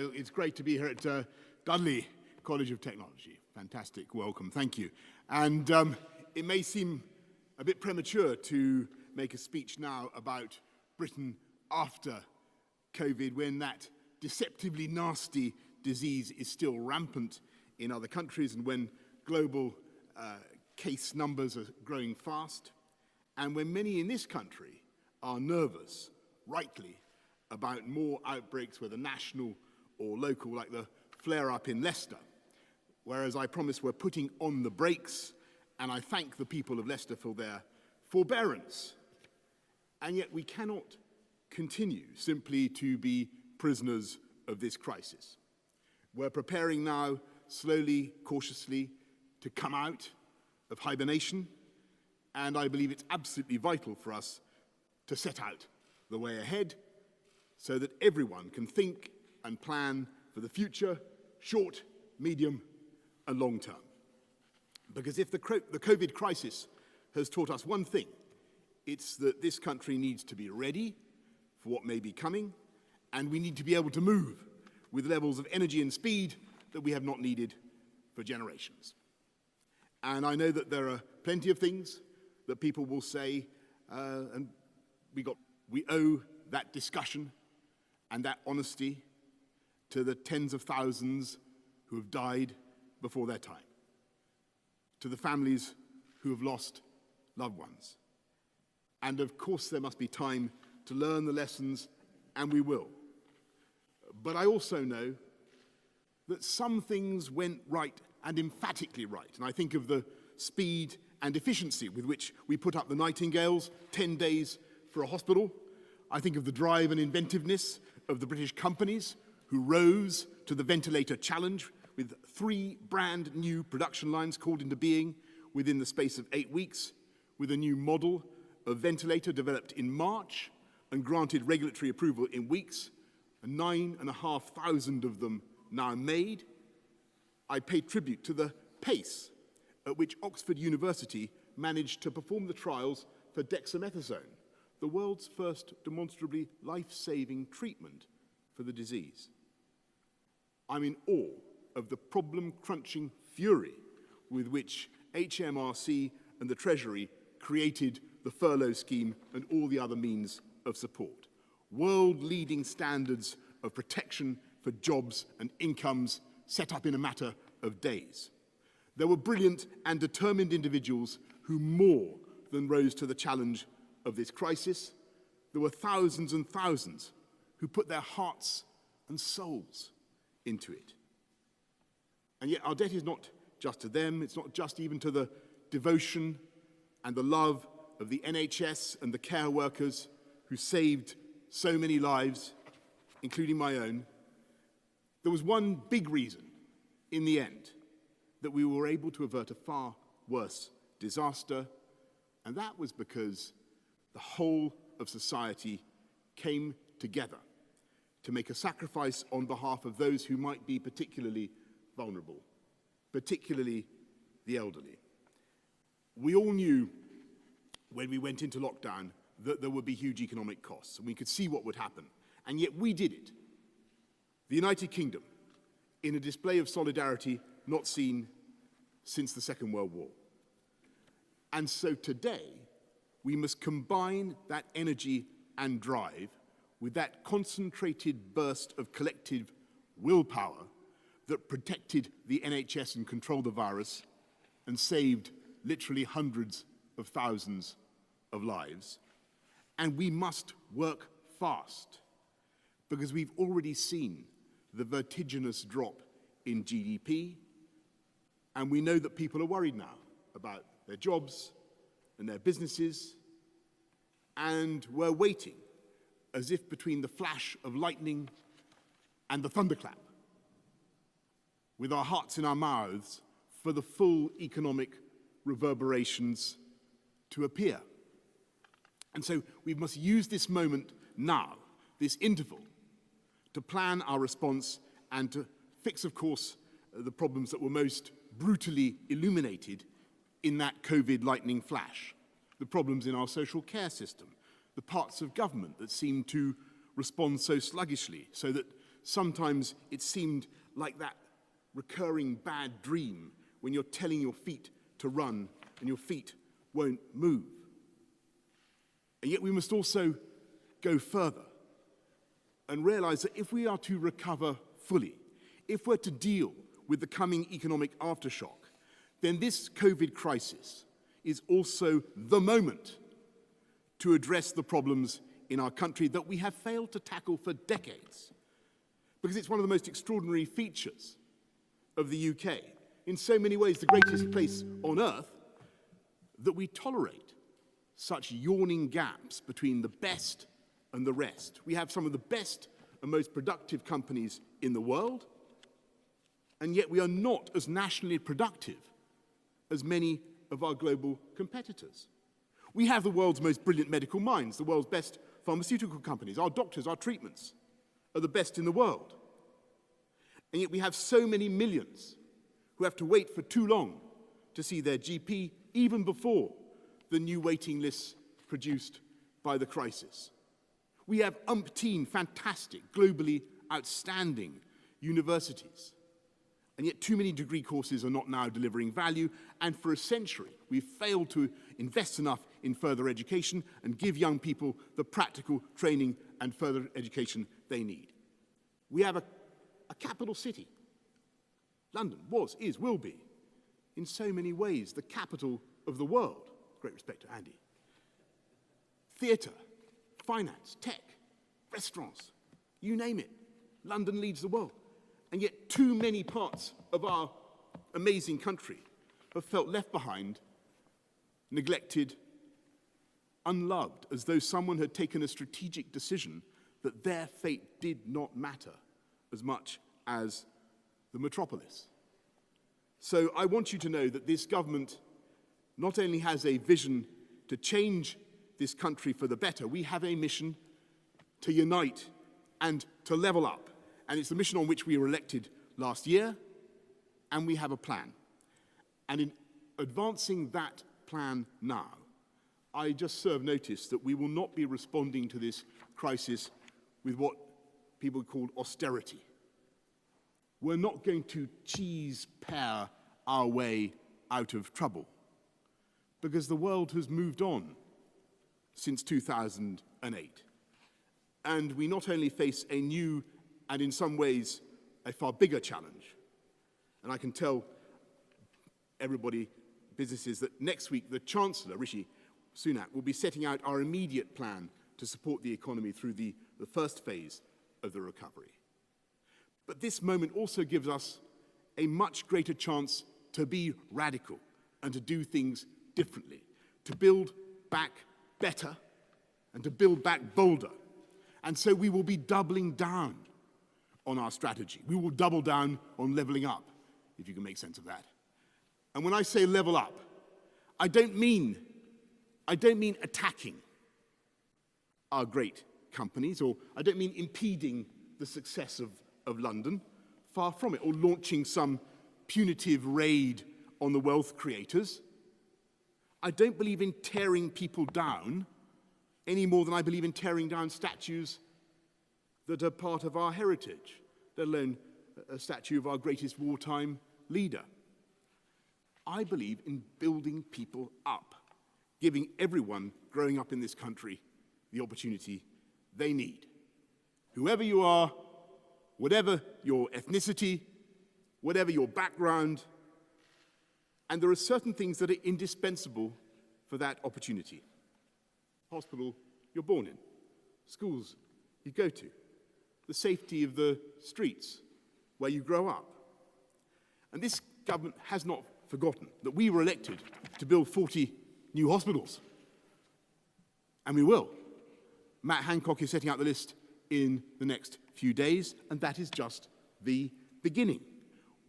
It's great to be here at Dudley College of Technology. Fantastic welcome, thank you. And it may seem a bit premature to make a speech now about Britain after COVID, when that deceptively nasty disease is still rampant in other countries and when global case numbers are growing fast, and when many in this country are nervous, rightly, about more outbreaks, whether national or local, like the flare-up in Leicester. Whereas I promise we're putting on the brakes, and I thank the people of Leicester for their forbearance. And yet we cannot continue simply to be prisoners of this crisis. We're preparing now, slowly, cautiously, to come out of hibernation, and I believe it's absolutely vital for us to set out the way ahead so that everyone can think and plan for the future, short, medium, and long term. Because if the COVID crisis has taught us one thing, it's that this country needs to be ready for what may be coming, and we need to be able to move with levels of energy and speed that we have not needed for generations. And I know that there are plenty of things that people will say, and we owe that discussion and that honesty to the tens of thousands who have died before their time, to the families who have lost loved ones. And of course there must be time to learn the lessons, and we will. But I also know that some things went right, and emphatically right. And I think of the speed and efficiency with which we put up the Nightingales, 10 days for a hospital. I think of the drive and inventiveness of the British companies who rose to the ventilator challenge with 3 brand new production lines called into being within the space of 8 weeks, with a new model of ventilator developed in March and granted regulatory approval in weeks, and 9,500 of them now made. I pay tribute to the pace at which Oxford University managed to perform the trials for dexamethasone, the world's first demonstrably life-saving treatment for the disease. I'm in awe of the problem-crunching fury with which HMRC and the Treasury created the furlough scheme and all the other means of support. World-leading standards of protection for jobs and incomes set up in a matter of days. There were brilliant and determined individuals who more than rose to the challenge of this crisis. There were thousands and thousands who put their hearts and souls into it. And yet our debt is not just to them, it's not just even to the devotion and the love of the NHS and the care workers who saved so many lives, including my own. There was one big reason, in the end, that we were able to avert a far worse disaster, and that was because the whole of society came together to make a sacrifice on behalf of those who might be particularly vulnerable, particularly the elderly. We all knew when we went into lockdown that there would be huge economic costs, and we could see what would happen, and yet we did it. The United Kingdom, in a display of solidarity not seen since the Second World War. And so today, we must combine that energy and drive with that concentrated burst of collective willpower that protected the NHS and controlled the virus and saved literally hundreds of thousands of lives. And we must work fast, because we've already seen the vertiginous drop in GDP, and we know that people are worried now about their jobs and their businesses, and we're waiting as if between the flash of lightning and the thunderclap, with our hearts in our mouths, for the full economic reverberations to appear. And so we must use this moment now, this interval, to plan our response and to fix, of course, the problems that were most brutally illuminated in that COVID lightning flash. The problems in our social care system, the parts of government that seem to respond so sluggishly, so that sometimes it seemed like that recurring bad dream when you're telling your feet to run and your feet won't move. And yet we must also go further and realize that if we are to recover fully, if we're to deal with the coming economic aftershock, then this COVID crisis is also the moment to address the problems in our country that we have failed to tackle for decades. Because it's one of the most extraordinary features of the UK, in so many ways the greatest place on earth, that we tolerate such yawning gaps between the best and the rest. We have some of the best and most productive companies in the world, and yet we are not as nationally productive as many of our global competitors. We have the world's most brilliant medical minds, the world's best pharmaceutical companies. Our doctors, our treatments are the best in the world. And yet we have so many millions who have to wait for too long to see their GP, even before the new waiting lists produced by the crisis. We have umpteen fantastic, globally outstanding universities. And yet too many degree courses are not now delivering value, and for a century we've failed to invest enough in further education and give young people the practical training and further education they need. We have a capital city. London was, is, will be, in so many ways, the capital of the world. Great respect to Andy. Theatre, finance, tech, restaurants, you name it. London leads the world. And yet too many parts of our amazing country have felt left behind, neglected, unloved, as though someone had taken a strategic decision that their fate did not matter as much as the metropolis. So I want you to know that this government not only has a vision to change this country for the better, we have a mission to unite and to level up. And it's the mission on which we were elected last year, and we have a plan. And in advancing that plan now, I just serve notice that we will not be responding to this crisis with what people call austerity. We're not going to cheese-pear our way out of trouble, because the world has moved on since 2008. And we not only face a new and in some ways a far bigger challenge, and I can tell everybody, businesses, that next week the Chancellor, Rishi Sunak, will be setting out our immediate plan to support the economy through the first phase of the recovery. But this moment also gives us a much greater chance to be radical and to do things differently, to build back better and to build back bolder. And so we will be doubling down on our strategy. We will double down on levelling up, if you can make sense of that. And when I say level up, I don't mean attacking our great companies, or I don't mean impeding the success of London, far from it, or launching some punitive raid on the wealth creators. I don't believe in tearing people down any more than I believe in tearing down statues that are part of our heritage, let alone a statue of our greatest wartime leader. I believe in building people up, giving everyone growing up in this country the opportunity they need. Whoever you are, whatever your ethnicity, whatever your background, and there are certain things that are indispensable for that opportunity. Hospital you're born in, schools you go to, the safety of the streets where you grow up. And this government has not forgotten that we were elected to build 40 new hospitals. And we will. Matt Hancock is setting out the list in the next few days, and that is just the beginning.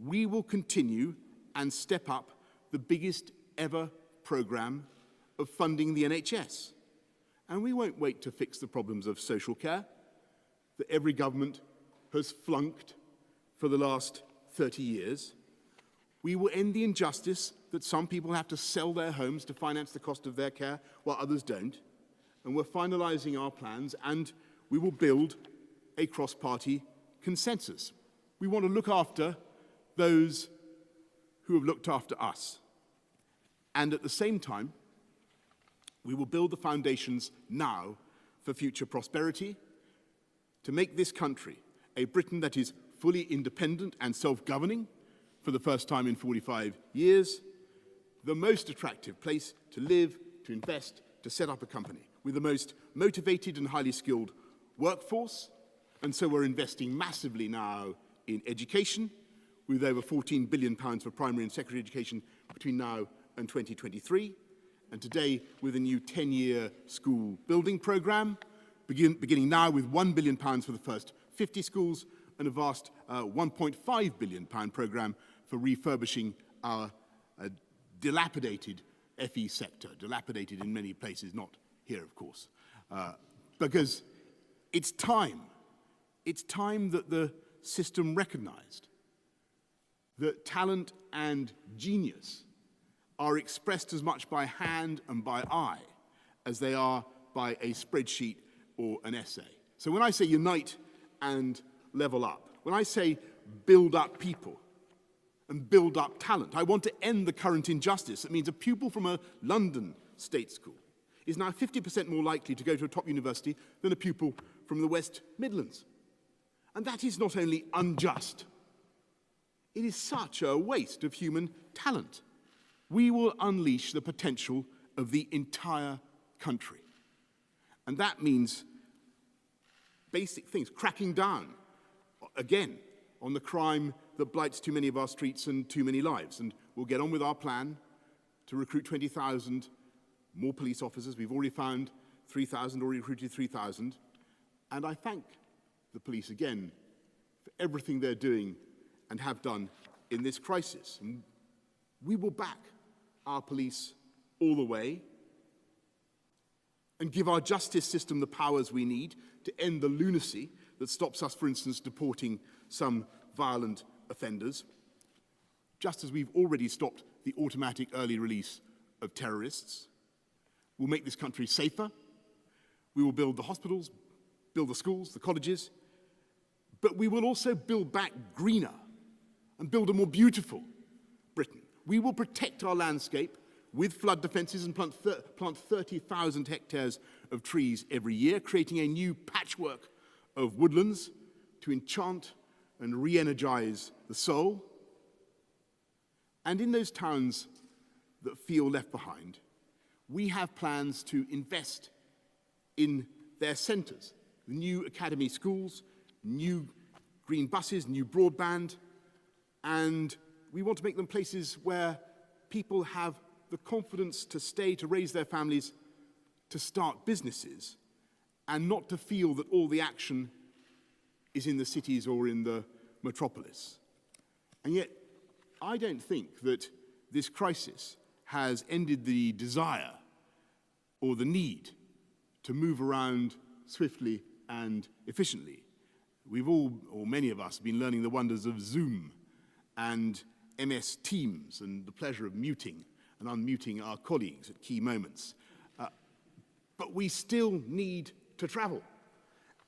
We will continue and step up the biggest ever programme of funding the NHS. And we won't wait to fix the problems of social care that every government has flunked for the last 30 years. We will end the injustice that some people have to sell their homes to finance the cost of their care while others don't. And we're finalising our plans, and we will build a cross-party consensus. We want to look after those who have looked after us. And at the same time, we will build the foundations now for future prosperity, to make this country a Britain that is fully independent and self-governing for the first time in 45 years, the most attractive place to live, to invest, to set up a company, with the most motivated and highly skilled workforce. And so we're investing massively now in education, with over £14 billion for primary and secondary education between now and 2023. And today, with a new 10-year school building programme, beginning now with £1 billion for the first 50 schools, and a vast £1.5 billion programme for refurbishing our dilapidated FE sector, dilapidated in many places, not here, of course, because it's time that the system recognised that talent and genius are expressed as much by hand and by eye as they are by a spreadsheet or an essay. So when I say unite and level up, when I say build up people and build up talent, I want to end the current injustice. That means a pupil from a London state school is now 50% more likely to go to a top university than a pupil from the West Midlands. And that is not only unjust, it is such a waste of human talent. We will unleash the potential of the entire country. And that means basic things, cracking down, again, on the crime that blights too many of our streets and too many lives. And we'll get on with our plan to recruit 20,000 more police officers. We've already found 3,000, already recruited 3,000. And I thank the police again for everything they're doing and have done in this crisis. And we will back our police all the way and give our justice system the powers we need to end the lunacy that stops us, for instance, deporting some violent offenders, just as we've already stopped the automatic early release of terrorists. We'll make this country safer. We will build the hospitals, build the schools, the colleges, but we will also build back greener and build a more beautiful Britain. We will protect our landscape with flood defences and plant 30,000 hectares of trees every year, creating a new patchwork of woodlands to enchant and re-energise the soul. And in those towns that feel left behind, we have plans to invest in their centres, the new academy schools, new green buses, new broadband, and we want to make them places where people have the confidence to stay, to raise their families, to start businesses, and not to feel that all the action is in the cities or in the metropolis. And yet, I don't think that this crisis has ended the desire or the need to move around swiftly and efficiently. We've all, or many of us, been learning the wonders of Zoom and MS Teams and the pleasure of muting and unmuting our colleagues at key moments. But we still need to travel.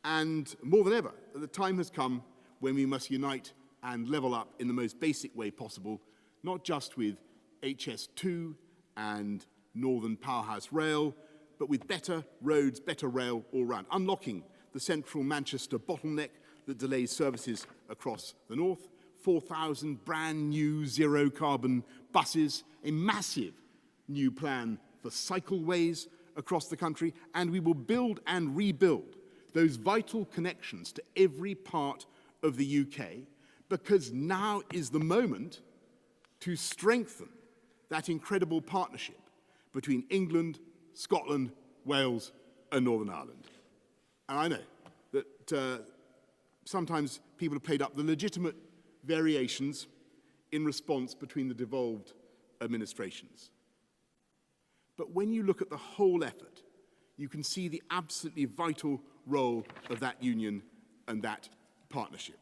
And more than ever, the time has come when we must unite and level up in the most basic way possible, not just with HS2 and Northern Powerhouse Rail, but with better roads, better rail all round, unlocking the central Manchester bottleneck that delays services across the north, 4,000 brand new zero-carbon buses, a massive new plan for cycleways across the country, and we will build and rebuild those vital connections to every part of the UK, because now is the moment to strengthen that incredible partnership between England, Scotland, Wales, and Northern Ireland. And I know that sometimes people have played up the legitimate variations in response between the devolved administrations. But when you look at the whole effort, you can see the absolutely vital role of that union and that partnership.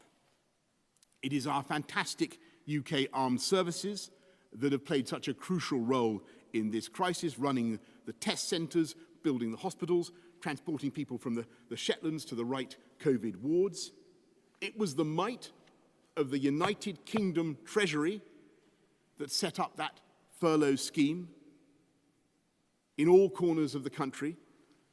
It is our fantastic UK armed services that have played such a crucial role in this crisis, running the test centres, building the hospitals, transporting people from the Shetlands to the right COVID wards. It was the might of the United Kingdom Treasury that set up that furlough scheme in all corners of the country,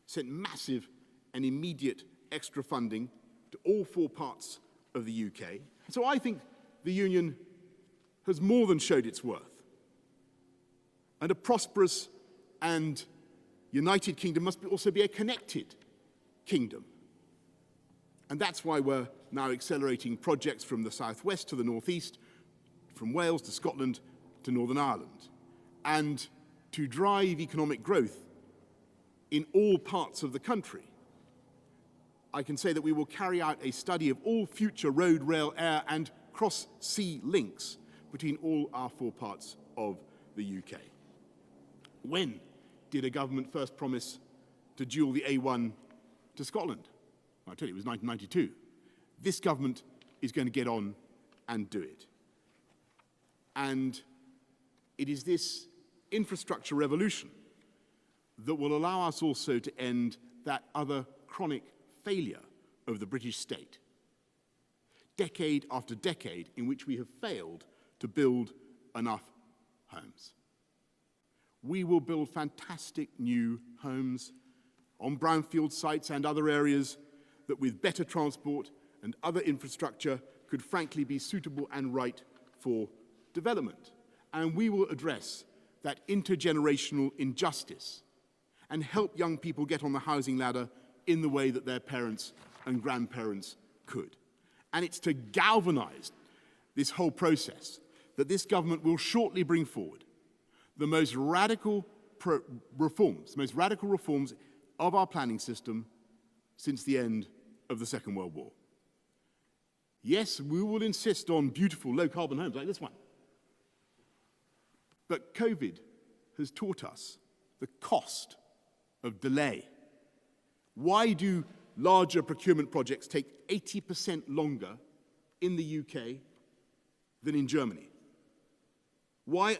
sent massive and immediate extra funding to all 4 parts of the UK. So I think the Union has more than showed its worth. And a prosperous and united kingdom must also be a connected kingdom. And that's why we're now accelerating projects from the southwest to the northeast, from Wales to Scotland to Northern Ireland. And to drive economic growth in all parts of the country, I can say that we will carry out a study of all future road, rail, air and cross-sea links between all our 4 parts of the UK. When did a government first promise to dual the A1 to Scotland? Well, I tell you, it was 1992. This government is going to get on and do it. And it is this infrastructure revolution that will allow us also to end that other chronic failure of the British state, decade after decade in which we have failed to build enough homes. We will build fantastic new homes on brownfield sites and other areas that with better transport and other infrastructure could frankly be suitable and right for development. And we will address that intergenerational injustice and help young people get on the housing ladder in the way that their parents and grandparents could. And it's to galvanize this whole process that this government will shortly bring forward the most radical reforms of our planning system since the end of the Second World War. Yes, we will insist on beautiful low-carbon homes like this one. But COVID has taught us the cost of delay. Why do larger procurement projects take 80% longer in the UK than in Germany? Why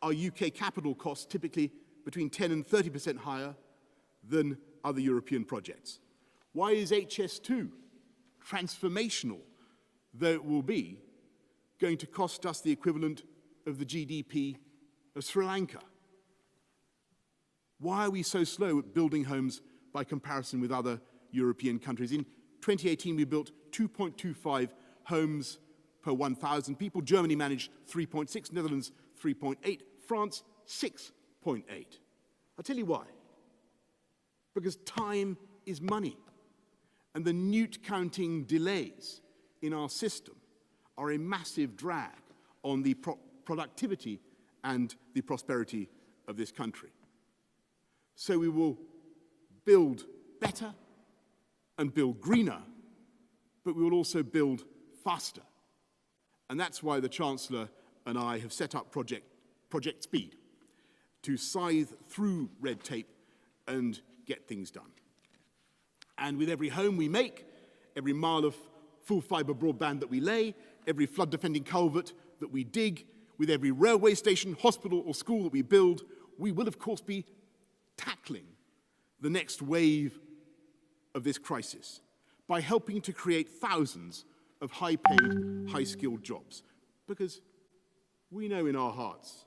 are UK capital costs typically between 10 and 30% higher than other European projects? Why is HS2, transformational though it will be, going to cost us the equivalent of the GDP of Sri Lanka? Why are we so slow at building homes by comparison with other European countries? In 2018, we built 2.25 homes per 1,000 people. Germany managed 3.6, Netherlands 3.8, France 6.8. I'll tell you why. Because time is money. And the newt counting delays in our system are a massive drag on the productivity and the prosperity of this country. So we will build better and build greener, but we will also build faster. And that's why the Chancellor and I have set up Project Speed to scythe through red tape and get things done. And with every home we make, every mile of full fibre broadband that we lay, every flood-defending culvert that we dig, with every railway station, hospital or school that we build, we will of course be tackling the next wave of this crisis by helping to create thousands of high-paid, high-skilled jobs. Because we know in our hearts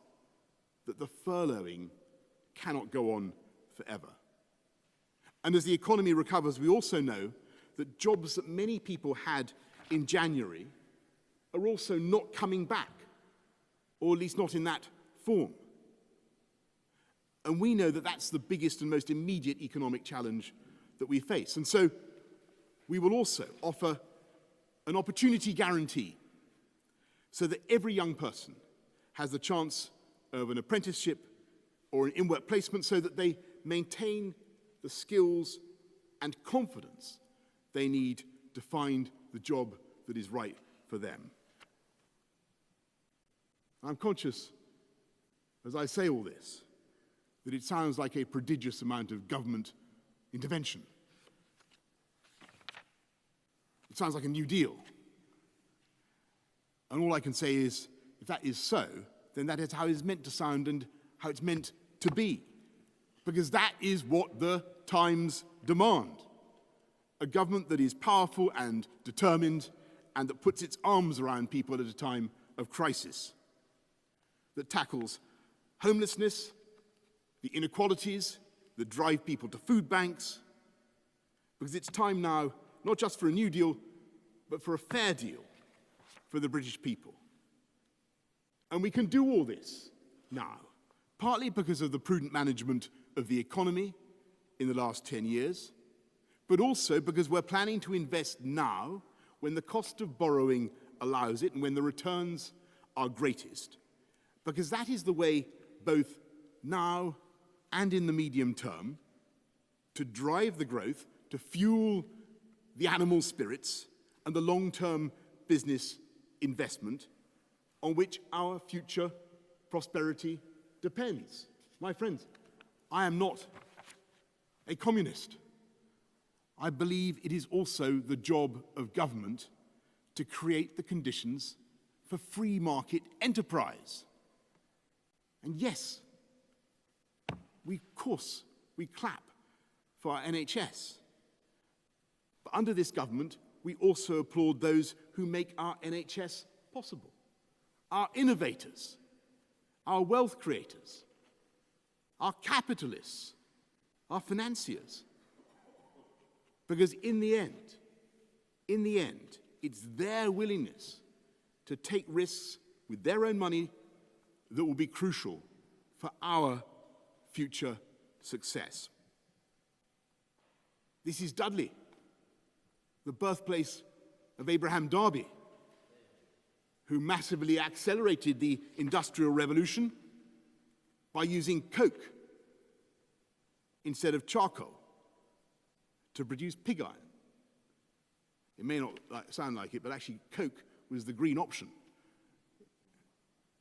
that the furloughing cannot go on forever. And as the economy recovers, we also know that jobs that many people had in January are also not coming back, or at least not in that form. And we know that that's the biggest and most immediate economic challenge that we face. And so we will also offer an opportunity guarantee so that every young person has the chance of an apprenticeship or an in-work placement so that they maintain the skills and confidence they need to find the job that is right for them. I'm conscious, as I say all this, that it sounds like a prodigious amount of government intervention. It sounds like a New Deal. And all I can say is, if that is so, then that is how it's meant to sound and how it's meant to be. Because that is what the times demand. A government that is powerful and determined and that puts its arms around people at a time of crisis, that tackles homelessness, the inequalities that drive people to food banks, because it's time now not just for a New Deal, but for a fair deal for the British people. And we can do all this now, partly because of the prudent management of the economy in the last 10 years, but also because we're planning to invest now when the cost of borrowing allows it and when the returns are greatest, because that is the way, both now and in the medium term, to drive the growth, to fuel the animal spirits and the long-term business investment on which our future prosperity depends. My friends, I am not a communist. I believe it is also the job of government to create the conditions for free market enterprise. And yes, of course, we clap for our NHS. But under this government, we also applaud those who make our NHS possible. Our innovators, our wealth creators, our capitalists, our financiers. Because in the end, it's their willingness to take risks with their own money that will be crucial for our future success. This is Dudley, the birthplace of Abraham Darby, who massively accelerated the Industrial Revolution by using coke instead of charcoal to produce pig iron. It may not sound like it, but actually coke was the green option.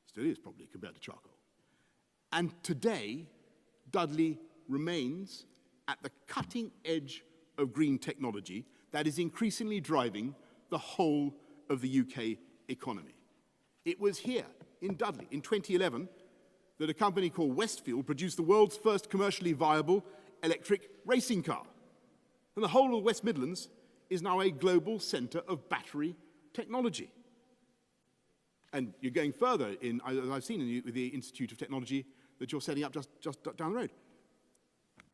Still is, probably, compared to charcoal. And today, Dudley remains at the cutting edge of green technology that is increasingly driving the whole of the UK economy. It was here, in Dudley, in 2011, that a company called Westfield produced the world's first commercially viable electric racing car. And the whole of the West Midlands is now a global centre of battery technology. And you're going further, as I've seen with the Institute of Technology that you're setting up just down the road.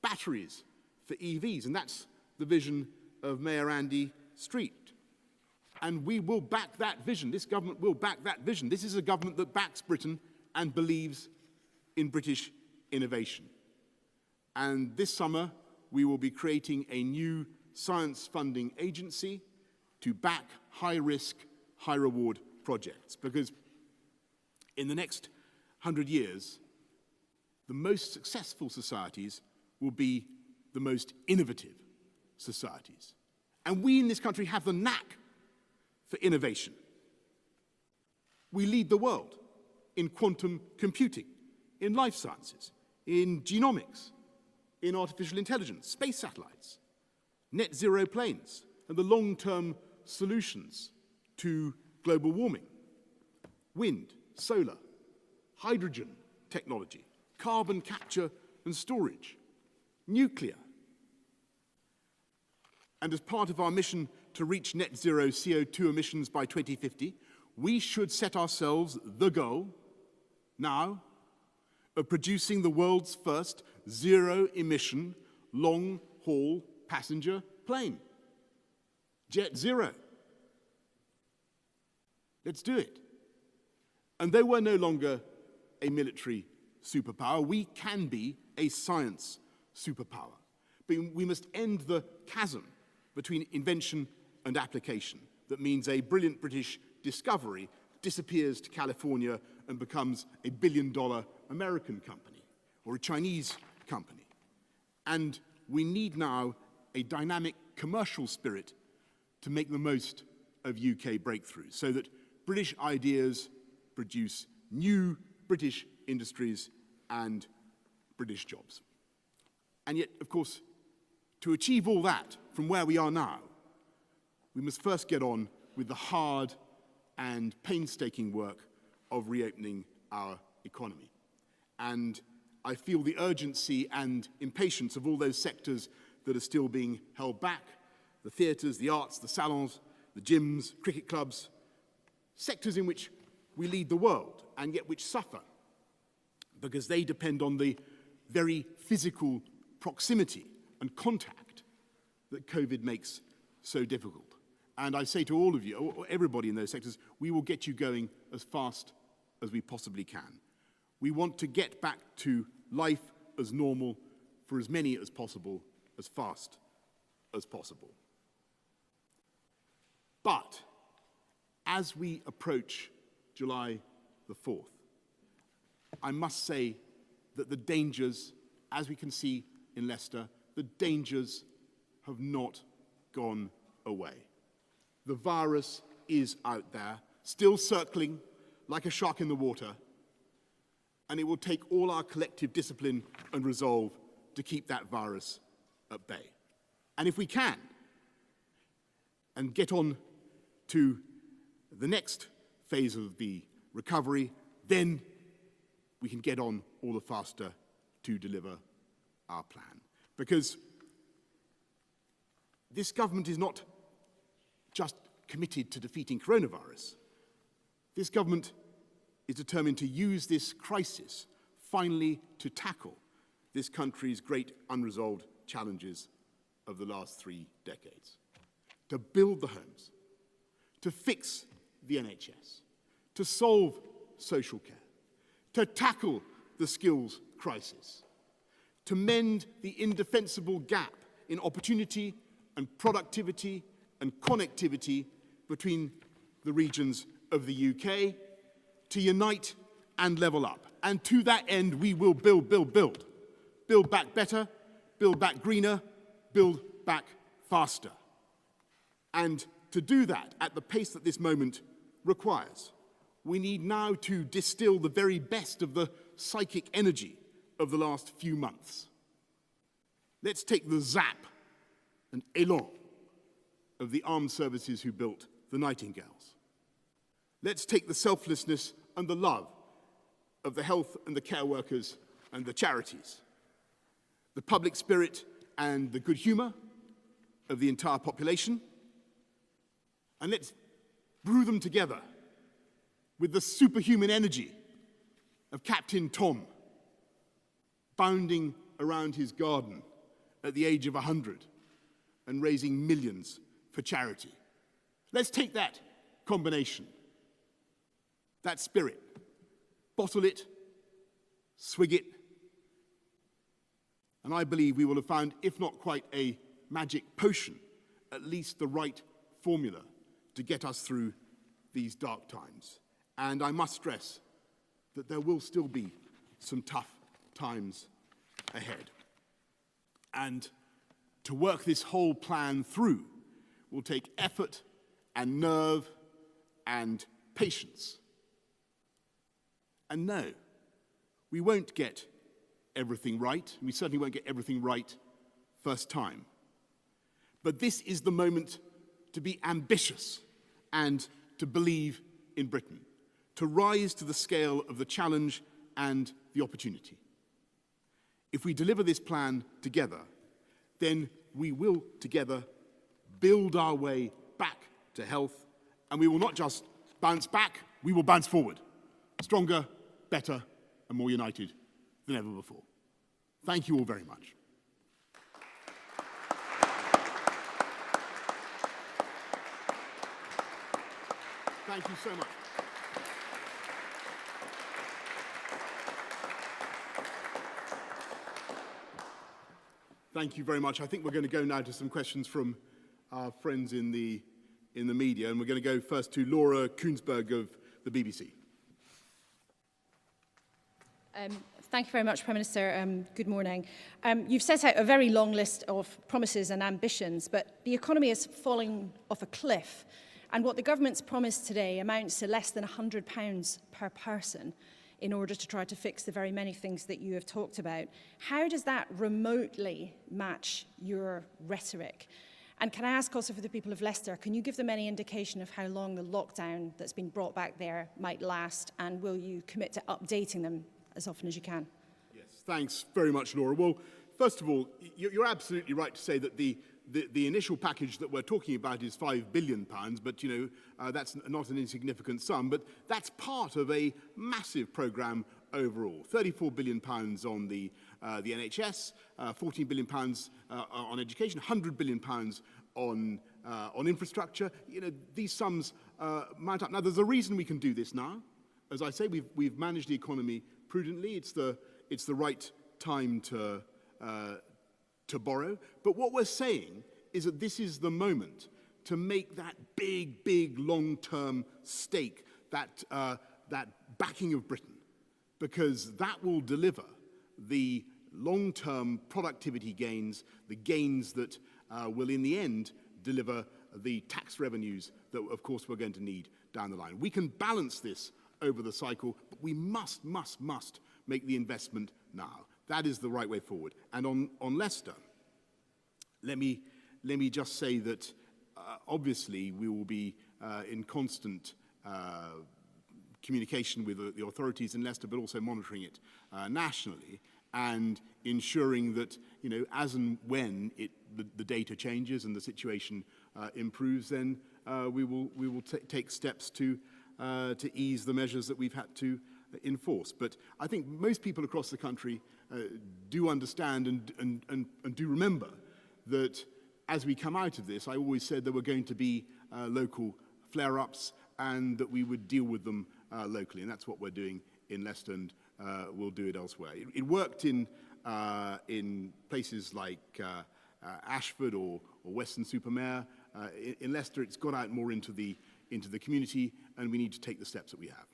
Batteries for EVs, and that's the vision of Mayor Andy Street. And we will back that vision. This government will back that vision. This is a government that backs Britain and believes in British innovation. And this summer, we will be creating a new science funding agency to back high-risk, high-reward projects. Because in the next 100 years, the most successful societies will be the most innovative societies. And we in this country have the knack for innovation. We lead the world in quantum computing, in life sciences, in genomics, in artificial intelligence, space satellites, net zero planes, and the long-term solutions to global warming, wind, solar, hydrogen technology, carbon capture and storage, nuclear. And as part of our mission to reach net zero CO2 emissions by 2050, we should set ourselves the goal now of producing the world's first zero-emission long-haul passenger plane. Jet Zero. Let's do it. And though we're no longer a military superpower, we can be a science superpower. But we must end the chasm between invention and application. That means a brilliant British discovery disappears to California and becomes a billion-dollar American company or a Chinese company. And we need now a dynamic commercial spirit to make the most of UK breakthroughs so that British ideas produce new British industries and British jobs. And yet, of course, to achieve all that from where we are now, we must first get on with the hard and painstaking work of reopening our economy. And I feel the urgency and impatience of all those sectors that are still being held back, the theatres, the arts, the salons, the gyms, cricket clubs, sectors in which we lead the world and yet which suffer because they depend on the very physical proximity and contact that COVID makes so difficult. And I say to all of you, or everybody in those sectors, we will get you going as fast as we possibly can. We want to get back to life as normal for as many as possible, as fast as possible. But as we approach July the 4th, I must say that the dangers, as we can see in Leicester, the dangers have not gone away. The virus is out there, still circling like a shark in the water, and it will take all our collective discipline and resolve to keep that virus at bay. And if we can, and get on to the next phase of the recovery, then we can get on all the faster to deliver our plan. Because this government is not just committed to defeating coronavirus. This government is determined to use this crisis finally to tackle this country's great unresolved challenges of the last 3 decades. To build the homes, to fix the NHS, to solve social care, to tackle the skills crisis, to mend the indefensible gap in opportunity and productivity and connectivity between the regions of the UK, to unite and level up. And to that end, we will build. Build back better, build back greener, build back faster. And to do that at the pace that this moment requires, we need now to distill the very best of the psychic energy of the last few months. Let's take the zap and élan of the armed services who built the Nightingales. Let's take the selflessness and the love of the health and the care workers and the charities, the public spirit and the good humour of the entire population, and let's brew them together with the superhuman energy of Captain Tom, bounding around his garden at the age of 100 and raising millions for charity. Let's take that combination, that spirit, bottle it, swig it, and I believe we will have found, if not quite a magic potion, at least the right formula to get us through these dark times. And I must stress that there will still be some tough times ahead. And to work this whole plan through will take effort and nerve and patience. And no, we won't get everything right. We certainly won't get everything right first time. But this is the moment to be ambitious and to believe in Britain, to rise to the scale of the challenge and the opportunity. If we deliver this plan together, then we will together build our way back to health, and we will not just bounce back, we will bounce forward, stronger, better, and more united than ever before. Thank you all very much. Thank you so much. Thank you very much. I think we're going to go now to some questions from our friends in the media, and we're going to go first to Laura Koonsberg of the BBC. Thank you very much, Prime Minister. Good morning. You've set out a very long list of promises and ambitions, but the economy is falling off a cliff, and what the government's promised today amounts to less than £100 per person in order to try to fix the very many things that you have talked about. How does that remotely match your rhetoric? And can I ask also for the people of Leicester, can you give them any indication of how long the lockdown that's been brought back there might last, and will you commit to updating them as often as you can? Yes, thanks very much, Laura. Well, first of all, you're absolutely right to say that the the initial package that we're talking about is £5 billion, but that's not an insignificant sum, but that's part of a massive programme overall. £34 billion on the NHS, £14 billion on education, £100 billion on infrastructure. These sums mount up. Now, there's a reason we can do this now. As I say, we've managed the economy prudently. It's the right time to borrow. But what we're saying is that this is the moment to make that big, long-term stake, that backing of Britain, because that will deliver the long-term productivity gains, the gains that will in the end deliver the tax revenues that, of course, we're going to need down the line. We can balance this over the cycle, but we must make the investment now. That is the right way forward. And on Leicester, let me just say that obviously we will be in constant communication with the authorities in Leicester, but also monitoring it nationally and ensuring that, as and when the data changes and the situation improves, then we will take steps to ease the measures that we've had to enforce. But I think most people across the country do understand and do remember that as we come out of this, I always said there were going to be local flare-ups and that we would deal with them locally, and that's what we're doing in Leicester, and we'll do it elsewhere. It worked in places like Ashford or Weston-super-Mare. In Leicester, it's got out more into the community, and we need to take the steps that we have.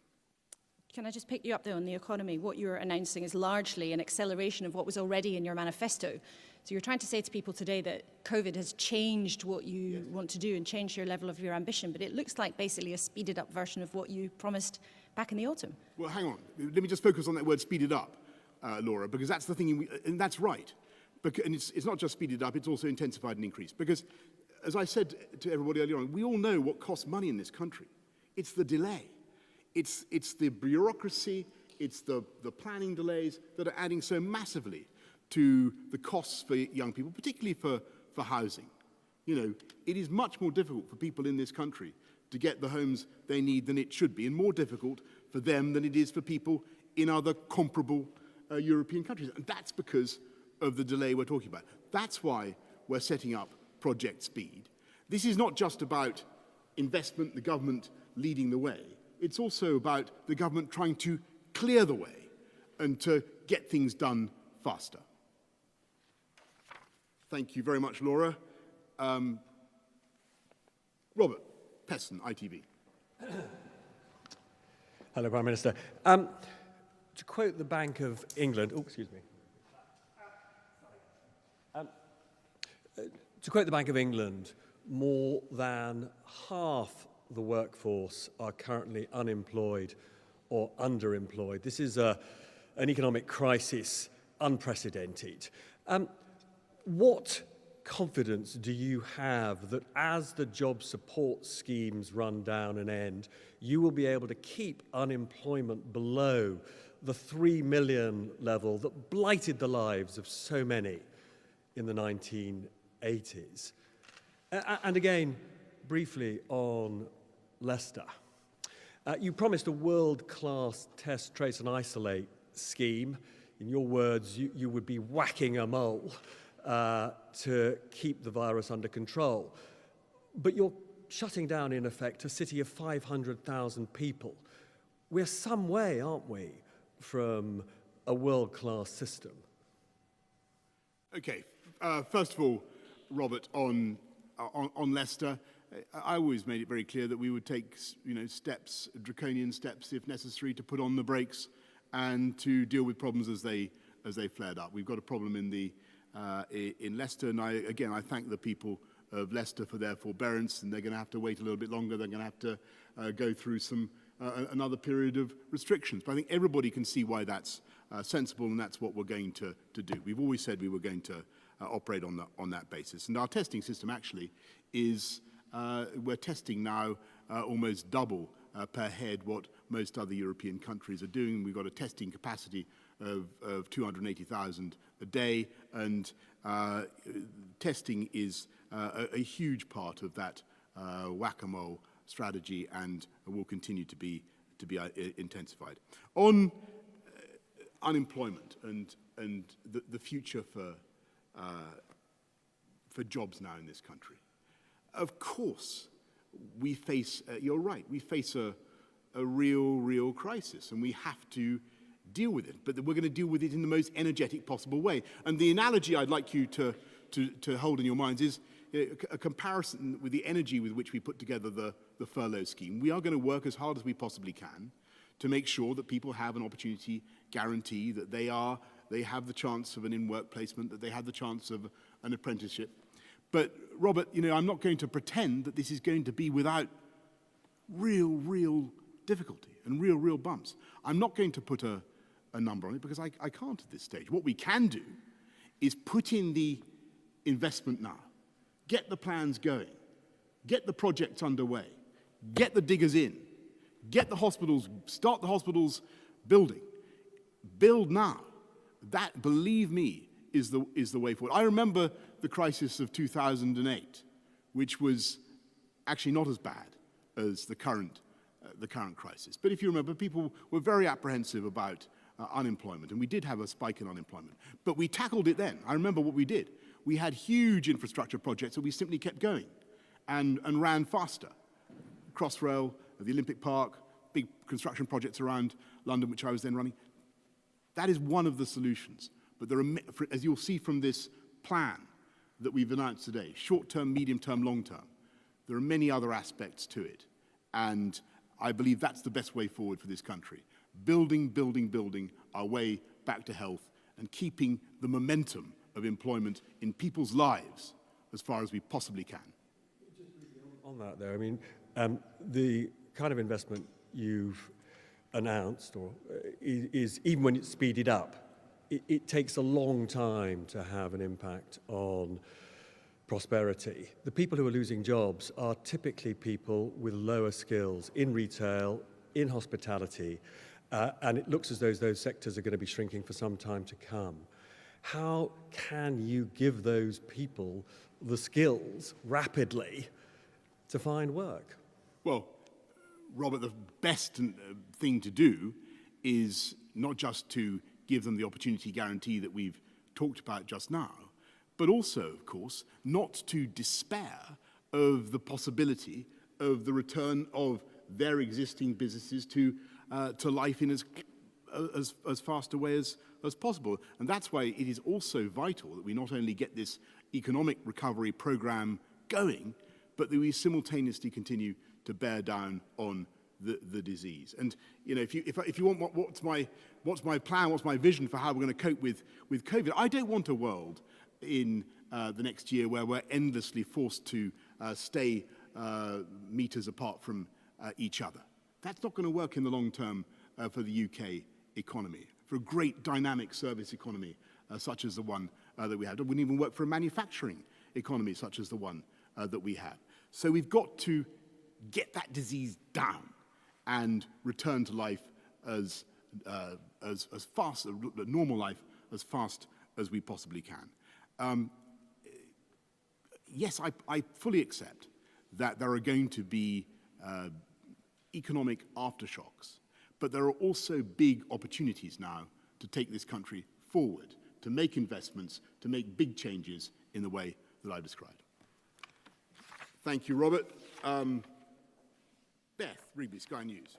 Can I just pick you up there on the economy? What you're announcing is largely an acceleration of what was already in your manifesto. So you're trying to say to people today that COVID has changed what you want to do and changed your level of your ambition, but it looks like basically a speeded up version of what you promised back in the autumn. Well, hang on. Let me just focus on that word speeded up, Laura, because that's the thing, and that's right. And it's not just speeded up, it's also intensified and increased. Because, as I said to everybody earlier on, we all know what costs money in this country. It's the delay. It's the bureaucracy, it's the planning delays that are adding so massively to the costs for young people, particularly for housing. It is much more difficult for people in this country to get the homes they need than it should be, and more difficult for them than it is for people in other comparable European countries. And that's because of the delay we're talking about. That's why we're setting up Project Speed. This is not just about investment, the government leading the way. It's also about the government trying to clear the way and to get things done faster. Thank you very much, Laura. Robert Peston, ITV. Hello, Prime Minister. To quote the Bank of England, to quote the Bank of England, more than half the workforce are currently unemployed or underemployed. This is an economic crisis unprecedented. What confidence do you have that as the job support schemes run down and end, you will be able to keep unemployment below the 3 million level that blighted the lives of so many in the 1980s? And again, briefly on Leicester. You promised a world-class test, trace and isolate scheme. In your words, you would be whacking a mole to keep the virus under control. But you're shutting down, in effect, a city of 500,000 people. We're some way, aren't we, from a world-class system? Okay. First of all, Robert, on Leicester, I always made it very clear that we would take, steps, draconian steps, if necessary, to put on the brakes and to deal with problems as they flared up. We've got a problem in Leicester, and I thank the people of Leicester for their forbearance, and they're going to have to wait a little bit longer. They're going to have to go through another period of restrictions. But I think everybody can see why that's sensible, and that's what we're going to do. We've always said we were going to operate on that basis. And our testing system actually is, we're testing now almost double per head what most other European countries are doing. We've got a testing capacity of 280,000 a day, and testing is a huge part of that whack-a-mole strategy, and will continue to be intensified. On unemployment and the future for jobs now in this country, of course, we face, you're right, we face a real crisis, and we have to deal with it, but we're going to deal with it in the most energetic possible way. And the analogy I'd like you to hold in your minds is a comparison with the energy with which we put together the furlough scheme. We are going to work as hard as we possibly can to make sure that people have an opportunity guarantee, that they have the chance of an in-work placement, that they have the chance of an apprenticeship. But Robert, I'm not going to pretend that this is going to be without real difficulty and real bumps. I'm not going to put a number on it because I can't at this stage. What we can do is put in the investment now, get the plans going, get the projects underway, get the diggers in, get the hospitals, start the hospitals building, build now. That, believe me, is the way forward. I remember the crisis of 2008, which was actually not as bad as the current crisis. But if you remember, people were very apprehensive about unemployment, and we did have a spike in unemployment. But we tackled it then. I remember what we did. We had huge infrastructure projects that we simply kept going and ran faster. Crossrail, the Olympic Park, big construction projects around London, which I was then running. That is one of the solutions. But there are, as you'll see from this plan that we've announced today, short-term, medium-term, long-term, there are many other aspects to it. And I believe that's the best way forward for this country. Building our way back to health and keeping the momentum of employment in people's lives as far as we possibly can. On that, though, I mean, the kind of investment you've announced is even when it's speeded up, it takes a long time to have an impact on prosperity. The people who are losing jobs are typically people with lower skills in retail, in hospitality, and it looks as though those sectors are going to be shrinking for some time to come. How can you give those people the skills rapidly to find work? Well, Robert, the best thing to do is not just to give them the opportunity guarantee that we've talked about just now, but also, of course, not to despair of the possibility of the return of their existing businesses to life in as fast a way as possible. And that's why it is also vital that we not only get this economic recovery program going, but that we simultaneously continue to bear down on the disease. And if you want what's my plan, what's my vision for how we're going to cope with COVID, I don't want a world in the next year where we're endlessly forced to stay meters apart from each other. That's not going to work in the long term for the UK economy, for a great dynamic service economy such as the one that we have. It wouldn't even work for a manufacturing economy such as the one that we have. So we've got to get that disease down and return to life as fast, normal life, as fast as we possibly can. Yes, I fully accept that there are going to be economic aftershocks, but there are also big opportunities now to take this country forward, to make investments, to make big changes in the way that I described. Thank you, Robert. Beth Rigby, Sky News.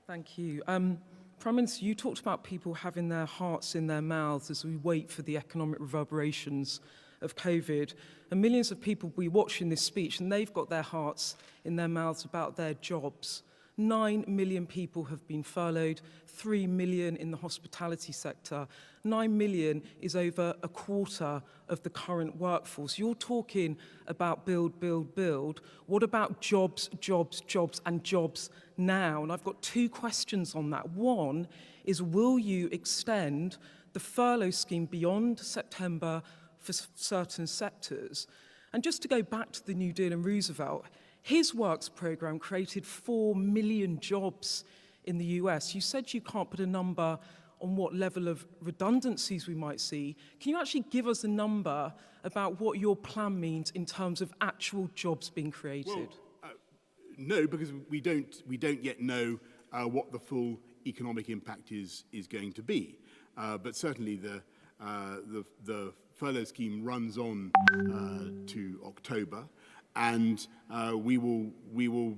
Thank you. Prime Minister, you talked about people having their hearts in their mouths as we wait for the economic reverberations of COVID. And millions of people will be watching this speech and they've got their hearts in their mouths about their jobs. 9 million people have been furloughed, 3 million in the hospitality sector. 9 million is over a quarter of the current workforce. You're talking about build, build, build. What about jobs, jobs, jobs, and jobs now? And I've got 2 questions on that. One is, will you extend the furlough scheme beyond September for certain sectors? And just to go back to the New Deal and Roosevelt, his works program created 4 million jobs in the US. You said you can't put a number on what level of redundancies we might see. Can you actually give us a number about what your plan means in terms of actual jobs being created? Well, no, because we don't yet know what the full economic impact is going to be. But certainly the furlough scheme runs on to October, and we will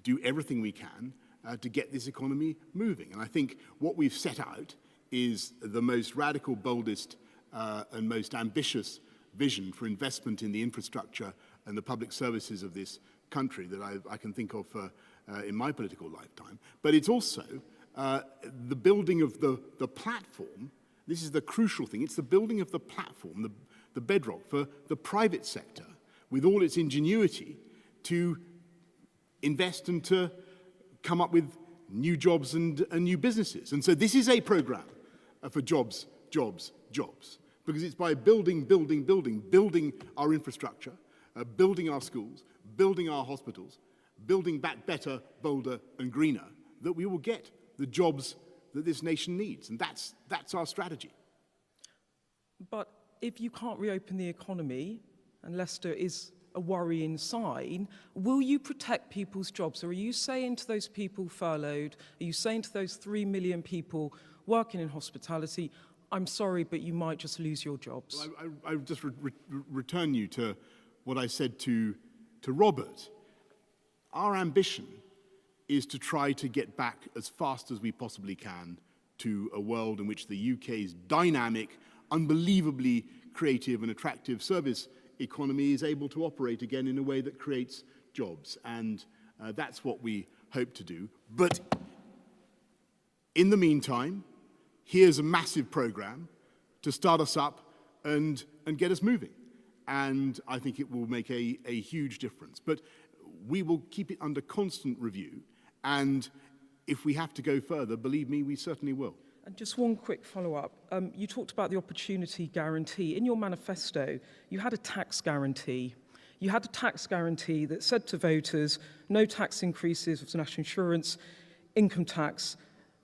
do everything we can to get this economy moving. And I think what we've set out is the most radical, boldest and most ambitious vision for investment in the infrastructure and the public services of this country that I can think of in my political lifetime. But it's also the building of the platform. This is the crucial thing. It's the building of the platform, the bedrock for the private sector, with all its ingenuity, to invest and to come up with new jobs and new businesses. And so this is a program for jobs, jobs, jobs, because it's by building our infrastructure, building our schools, building our hospitals, building back better, bolder and greener, that we will get the jobs that this nation needs. And that's our strategy. But if you can't reopen the economy, and Leicester is a worrying sign, will you protect people's jobs? Or are you saying to those people furloughed, are you saying to those 3 million people working in hospitality, I'm sorry, but you might just lose your jobs? Well, I just return you to what I said to Robert. Our ambition is to try to get back as fast as we possibly can to a world in which the UK's dynamic, unbelievably creative and attractive service economy is able to operate again in a way that creates jobs. And that's what we hope to do. But in the meantime, here's a massive program to start us up and get us moving. And I think it will make a huge difference. But we will keep it under constant review. And if we have to go further, believe me, we certainly will. And just one quick follow-up. You talked about the opportunity guarantee. In your manifesto, you had a tax guarantee. You had a tax guarantee that said to voters, no tax increases of national insurance, income tax,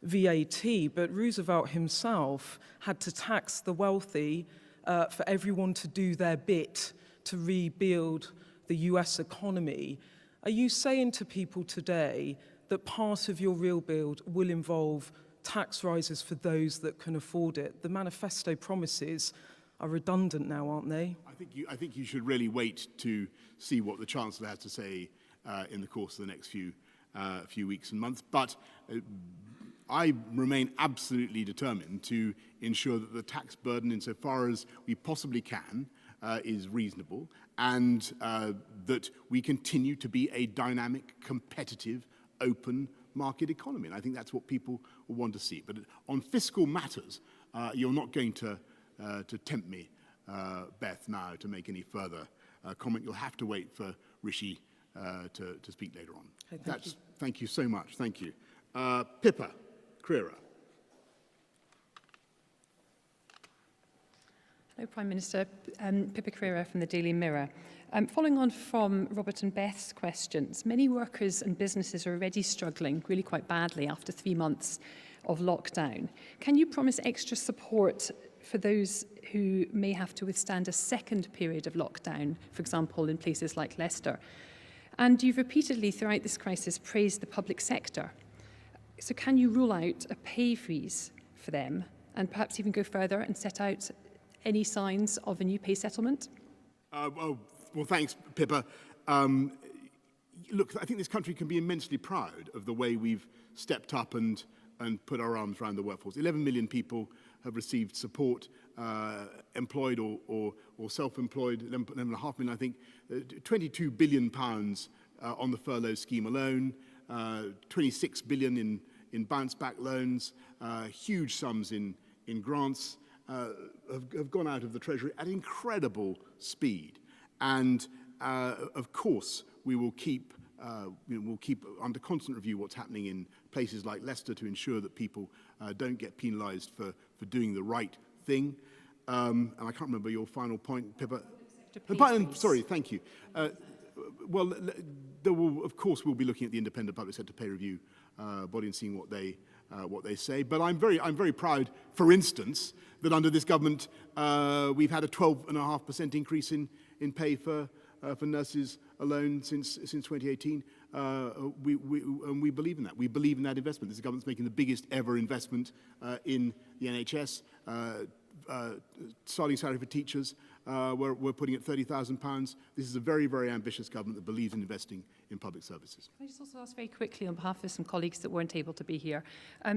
VAT. But Roosevelt himself had to tax the wealthy for everyone to do their bit to rebuild the US economy. Are you saying to people today that part of your real build will involve tax rises for those that can afford it? The manifesto promises are redundant now, aren't they? I think you should really wait to see what the Chancellor has to say in the course of the next few weeks and months. But I remain absolutely determined to ensure that the tax burden, insofar as we possibly can, is reasonable, and that we continue to be a dynamic, competitive, open market economy. And I think that's what people will want to see. But on fiscal matters, you're not going to tempt me, Beth, now to make any further comment. You'll have to wait for Rishi to speak later on. Okay, thank you so much. Thank you. Pippa Crerar. Hello, Prime Minister. Pippa Crerar from the Daily Mirror. Following on from Robert and Beth's questions, many workers and businesses are already struggling really quite badly after 3 months of lockdown. Can you promise extra support for those who may have to withstand a second period of lockdown, for example, in places like Leicester? And you've repeatedly throughout this crisis praised the public sector. So can you rule out a pay freeze for them and perhaps even go further and set out any signs of a new pay settlement? Well, thanks, Pippa. Look, I think this country can be immensely proud of the way we've stepped up and put our arms around the workforce. 11 million people have received support, employed or self-employed, 11.5 million, I think. 22 billion pounds on the furlough scheme alone, 26 billion in bounce-back loans, huge sums in grants have gone out of the Treasury at incredible speed. And of course, we will keep under constant review what's happening in places like Leicester to ensure that people don't get penalised for doing the right thing. And I can't remember your final point, Pippa. Sorry, thank you. Well, there will, of course, we'll be looking at the independent public sector pay review body and seeing what they what they say. But I'm very proud, for instance, that under this government we've had a 12.5% increase in pay for nurses alone since 2018. And we believe in that. We believe in that investment. This government's making the biggest ever investment in the NHS. Starting salary for teachers, we're putting at £30,000. This is a very, very ambitious government that believes in investing in public services. Can I just also ask very quickly on behalf of some colleagues that weren't able to be here?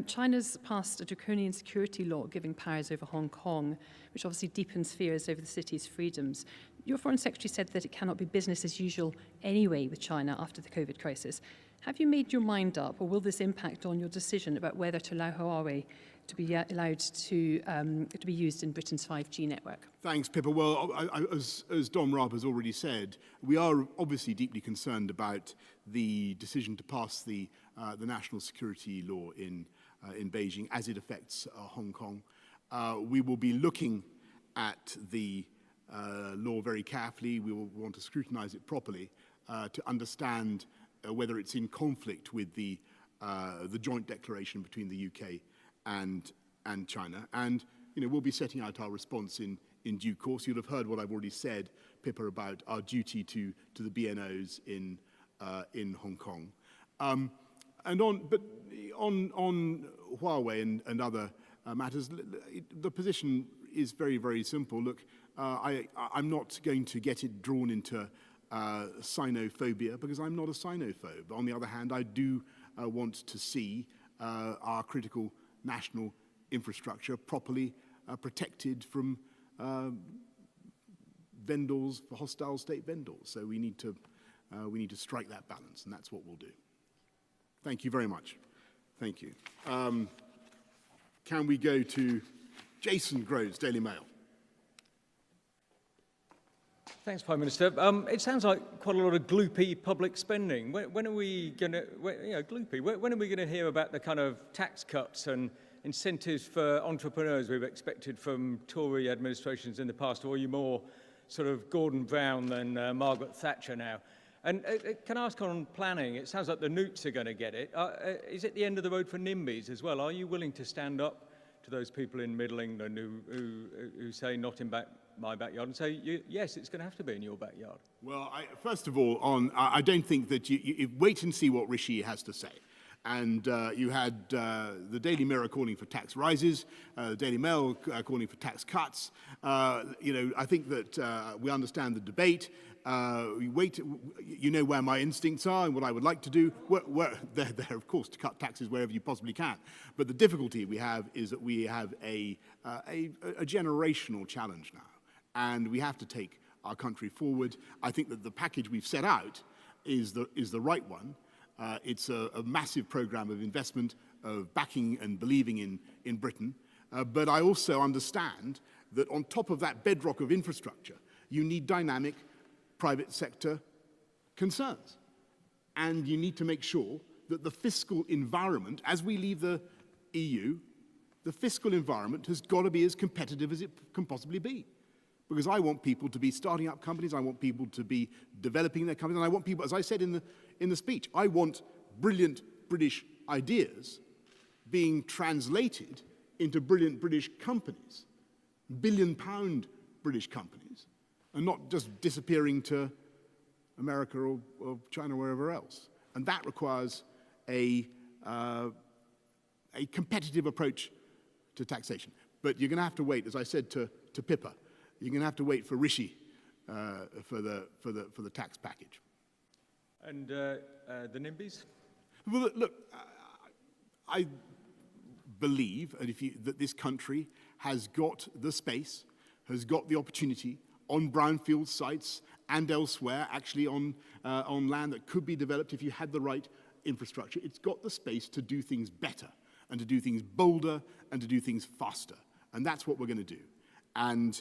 China's passed a draconian security law giving powers over Hong Kong, which obviously deepens fears over the city's freedoms. Your Foreign Secretary said that it cannot be business as usual anyway with China after the COVID crisis. Have you made your mind up, or will this impact on your decision about whether to allow Huawei to be allowed to be used in Britain's 5G network? Thanks, Pippa. Well, as Dom Raab has already said, we are obviously deeply concerned about the decision to pass the national security law in Beijing as it affects Hong Kong. We will be looking at the law very carefully. We will want to scrutinize it properly to understand whether it's in conflict with the joint declaration between the UK and China. And we'll be setting out our response in due course. You'll have heard what I've already said, Pippa, about our duty to the BNOs in Hong Kong. And on Huawei and other matters, the position is very, very simple. Look, I'm not going to get it drawn into Sinophobia, because I'm not a Sinophobe. On the other hand, I do want to see our critical national infrastructure properly protected from vendors, hostile state vendors. So we need to strike that balance, and that's what we'll do. Thank you very much. Thank you. Can we go to Jason Groves, Daily Mail? Thanks, Prime Minister. It sounds like quite a lot of gloopy public spending. When are we going to, gloopy, when are we going to hear about the kind of tax cuts and incentives for entrepreneurs we've expected from Tory administrations in the past? Or are you more sort of Gordon Brown than Margaret Thatcher now? And can I ask on planning, it sounds like the Newts are going to get it. Is it the end of the road for NIMBYs as well? Are you willing to stand up to those people in Middle England who say not in my backyard and say, yes, it's going to have to be in your backyard? Well, first of all, I don't think that you wait and see what Rishi has to say. And you had the Daily Mirror calling for tax rises, the Daily Mail calling for tax cuts. I think that we understand the debate. We wait. You know where my instincts are and what I would like to do. They're of course, to cut taxes wherever you possibly can. But the difficulty we have is that we have a generational challenge now. And we have to take our country forward. I think that the package we've set out is the right one. It's a massive program of investment, of backing and believing in Britain. But I also understand that on top of that bedrock of infrastructure, you need dynamic private sector concerns. And you need to make sure that the fiscal environment, as we leave the EU, the fiscal environment has got to be as competitive as it can possibly be. Because I want people to be starting up companies, I want people to be developing their companies, and I want people, as I said in the speech, I want brilliant British ideas being translated into brilliant British companies, billion-pound British companies, and not just disappearing to America or China or wherever else. And that requires a competitive approach to taxation. But you're going to have to wait, as I said to Pippa, you're going to have to wait for Rishi for the tax package. And the NIMBYs? Well, look, I believe that this country has got the space, has got the opportunity on brownfield sites and elsewhere, actually on land that could be developed if you had the right infrastructure. It's got the space to do things better and to do things bolder and to do things faster. And that's what we're going to do. And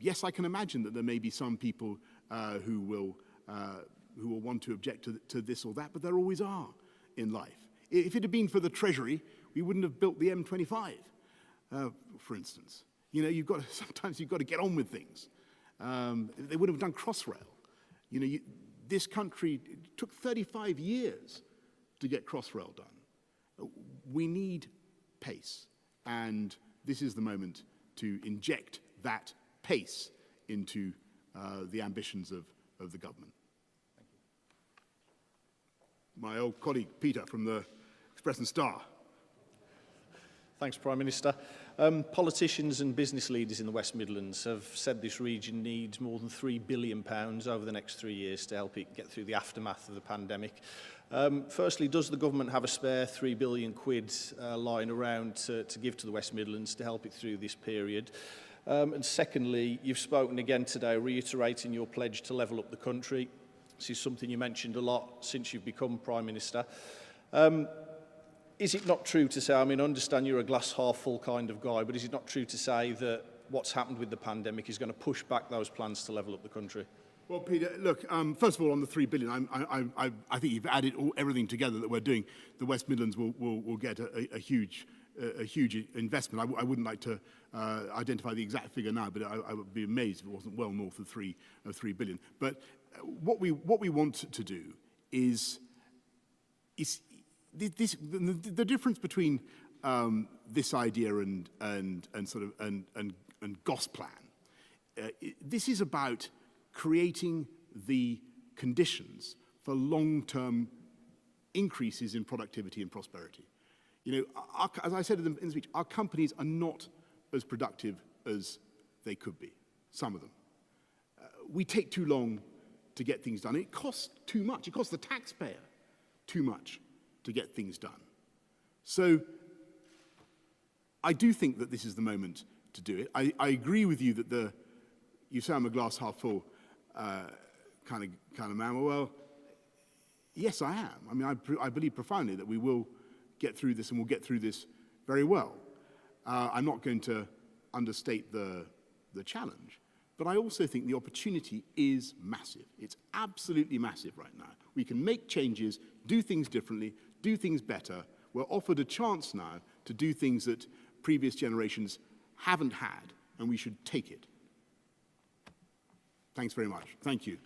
yes, I can imagine that there may be some people who will want to object to this or that, but there always are in life. If it had been for the Treasury, we wouldn't have built the M25, for instance. Sometimes you've got to get on with things. They would have done Crossrail. This country, it took 35 years to get Crossrail done. We need pace, and this is the moment to inject that pace into the ambitions of the government. My old colleague Peter from the Express and Star. Thanks, Prime Minister. Politicians and business leaders in the West Midlands have said this region needs more than £3 billion over the next 3 years to help it get through the aftermath of the pandemic. Firstly, does the government have a spare £3 billion lying around to give to the West Midlands to help it through this period? And secondly, you've spoken again today reiterating your pledge to level up the country. This is something you mentioned a lot since you've become Prime Minister. Is it not true to say, I mean, I understand you're a glass half full kind of guy, but is it not true to say that what's happened with the pandemic is going to push back those plans to level up the country? Well, Peter, look, first of all, on the £3 billion, I think you've added everything together that we're doing. The West Midlands will get a huge investment. I wouldn't like to identify the exact figure now, but I would be amazed if it wasn't well north of £3 billion. But what we want to do is the difference between this idea and Gosplan. This is about creating the conditions for long-term increases in productivity and prosperity. You know, as I said in the speech, our companies are not as productive as they could be, some of them. We take too long to get things done. It costs too much. It costs the taxpayer too much to get things done. So I do think that this is the moment to do it. I agree with you that you say I'm a glass half full kind of man. Well, yes, I am. I mean, I believe profoundly that we will get through this, and we'll get through this very well. I'm not going to understate the challenge, but I also think the opportunity is massive. It's absolutely massive right now. We can make changes, do things differently, do things better. We're offered a chance now to do things that previous generations haven't had, and we should take it. Thanks very much. Thank you.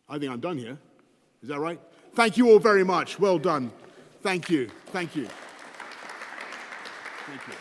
I think I'm done here. Is that right? Thank you all very much. Well done. Thank you. Thank you. Thank you.